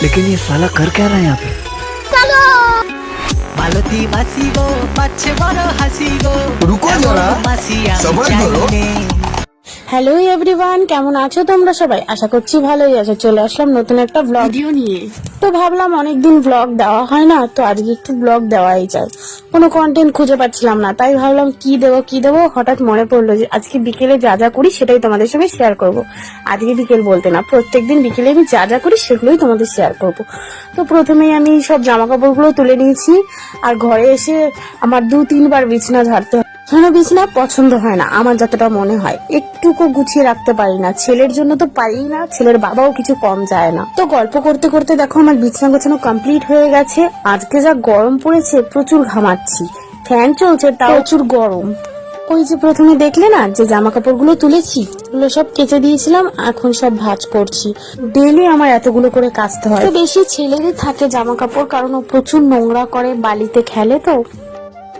लेकिन ये साला कर क्या रहा है यहाँ पे? मालती मासी गो पाচ্ছে বড় হাসি গো रुको जरा মাসি सबर करो। হ্যালো এভরিওয়ান, কেমন আছো তোমরা সবাই? আশা করছি ভালোই আছো। চলে আসলাম নতুন একটা ভিডিও নিয়ে। তো ভাবলাম অনেকদিন ব্লগ দেওয়া হয় না, তো আজকে একটু ব্লগ দেওয়াই যায়। কোনো কন্টেন্ট খুঁজে পাচ্ছিলাম না, তাই ভাবলাম কি দেবো। হঠাৎ মনে পড়লো যে আজকে বিকেলে যা যা করি সেটাই তোমাদের সঙ্গে শেয়ার করব। আজকে বিকেল বলতে না, প্রত্যেকদিন বিকেলে আমি যা যা করি সেগুলোই তোমাদের শেয়ার করব। তো প্রথমেই আমি সব জামা কাপড়গুলো তুলে নিয়েছি, আর ঘরে এসে আমার 2-3 বার বিছানা ঝাড়তে হয়। কেন বিছানা পছন্দ হয় না আমার, যতটা মনে হয় একটুকু গুছিয়ে রাখতে পারি না। ছেলের জন্য তো পারি না, ছেলের বাবাও কিছু কম যায় না। তো গল্প করতে করতে দেখো আমার বিছানা গোছানো কমপ্লিট হয়ে গেছে। আজকে যা গরম পড়েছে, প্রচুর ঘামাচ্ছি, ফ্যান চলছে তাও প্রচুর গরম। ওই যে প্রথমে দেখলে না যে জামা কাপড়গুলো তুলেছি, ওগুলো সব কেচে দিয়েছিলাম, এখন সব ভাঁজ করছি। ডেইলি আমার এতগুলো করে কাচতে হয়। তো বেশি ছেলেরই থাকে জামা কাপড়, কারণ ও প্রচুর নোংরা করে, বালিতে খেলে।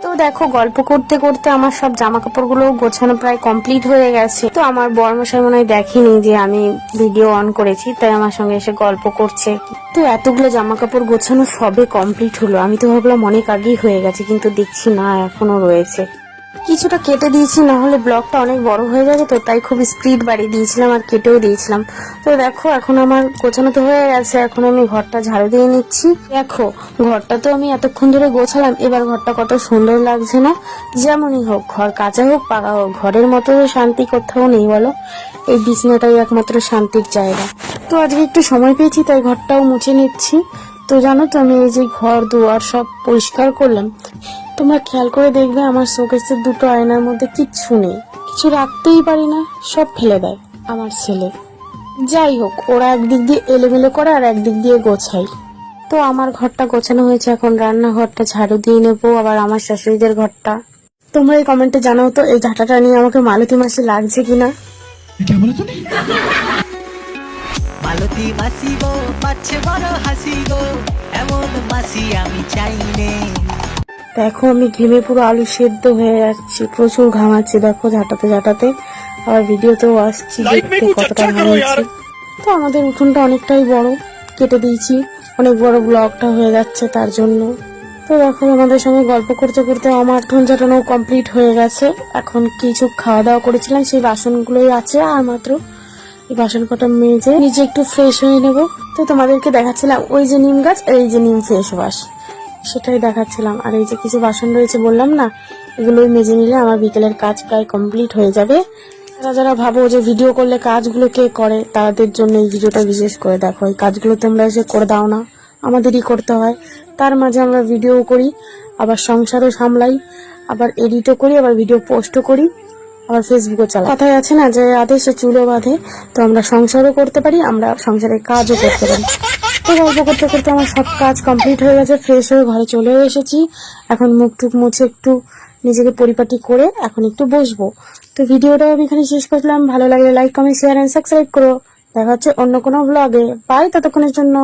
তো দেখো গল্প করতে করতে আমার সব জামা কাপড়গুলো গোছানো প্রায় কমপ্লিট হয়ে গেছে। তো আমার বরমশাই মনে হয় দেখেনি যে আমি ভিডিও অন করেছি, তাই আমার সঙ্গে এসে গল্প করছে। তো এতগুলো জামা কাপড় গোছানো সবে কমপ্লিট হলো। আমি তো ভাবলাম অনেক আগেই হয়ে গেছে, কিন্তু দেখছি না, এখনো রয়েছে। কিছুটা কেটে দিয়েছি, না হলে ব্লগটা অনেক বড় হয়ে যাবে, তো তাই খুব স্পিড বাড়িয়ে দিয়েছিলাম আর কেটেও দিয়েছিলাম। তো দেখো এখন আমার গোছানো তো হয়ে গেছে, এখন আমি ঘরটা ঝাড়ু দিয়ে নিচ্ছি। দেখো ঘরটা তো আমি এতক্ষণ ধরে গোছালাম, এবার ঘরটা কত সুন্দর লাগছে না? যেমনই হোক, ঘর কাঁচা হোক পাকা হোক, ঘরের মতো শান্তি কোথাও নেই বলো। এই বিছানাটাই একমাত্র শান্তির জায়গা। তো আজকে একটু সময় পেয়েছি, তাই ঘরটাও মুছে নিচ্ছি। তো জানো তো আমি এই যে ঘর দুয়ার সব পরিষ্কার করলাম, তোমরা খেয়াল করে দেখবে আমার শোকেসের দুটো আয়নার মধ্যে কিচ্ছু নেই, কিছু রাখতেই পারি না, সব ফেলে দেয় আমার ছেলে। যাই হোক, ওরা একদিক দিয়ে এলোমেলো করে আর একদিক দিয়ে গোছাই। তো আমার ঘরটা গোছানো হয়েছে, এখন রান্নাঘরটা ঝাড়ু দিয়ে নেবো, আবার আমার শাশুড়িদের ঘরটা। তোমরা এই কমেন্টে জানাও তো এই ঝাঁটাটা নিয়ে আমাকে মালতী মাসি লাগছে কিনা। মালতি মাসি গো পাচ্ছে বড় হাসি গো এমন মাসি আমি চাইনে। দেখো আমি ঘেমে পুরো আলু সেদ্ধ হয়ে যাচ্ছি, প্রচুর ঘামাচ্ছি। দেখো ঝাঁটাতে আবার ভিডিওতেও আসছি, দেখতে কতটা ঘামাচ্ছি। তো আমাদের উঠোনটা অনেকটাই বড়, কেটে দিয়েছি, অনেক বড় ব্লগটা হয়ে যাচ্ছে তার জন্য। তো দেখো আমাদের সঙ্গে গল্প করতে করতে আমার উঠোন ঝাঁটানো কমপ্লিট হয়ে গেছে। এখন কিছু খাওয়া দাওয়া করেছিলাম, সেই বাসনগুলোই আছে, আর মাত্র এই বাসন কটা মেজে নিজে একটু ফ্রেশ হয়ে নেব। তো তোমাদেরকে দেখাচ্ছিলাম ওই যে নিম গাছ, এই যে নিম ফেস ওয়াশ, সেটাই দেখাচ্ছিলাম। আর এই যে কিছু বাসন রয়েছে বললাম না, এগুলোই মেজে নিলে আমার বিকেলের কাজ প্রায় কমপ্লিট হয়ে যাবে। যারা ভাবো যে ভিডিও করলে কাজগুলো কে করে, তাদের জন্য এই ভিডিওটা বিশেষ করে দেখো। এই কাজগুলো তোমরা এসে করে দাও না, আমাদেরই করতে হয়। তার মাঝে আমরা ভিডিও করি, আবার সংসারও সামলাই, আবার এডিটও করি, আবার ভিডিও পোস্টও করি, আবার ফেসবুকও চালাই। কথায় আছে না যে আদেশে চুলো বাঁধে, তো আমরা সংসারও করতে পারি, আমরা সংসারের কাজও করতে পারি। তো গল্প করতে করতে আমার সব কাজ কমপ্লিট হয়ে গেছে, ফ্রেশ হয়ে ঘরে চলেও এসেছি। এখন মুখ টুক মুছে একটু নিজেকে পরিপাটি করে এখন একটু বসবো। তো ভিডিওটাও আমি এখানে শেষ করলাম। ভালো লাগলে like, comment, share and subscribe করো। দেখা হচ্ছে অন্য কোনো ব্লগে। বাই ততক্ষণের জন্য।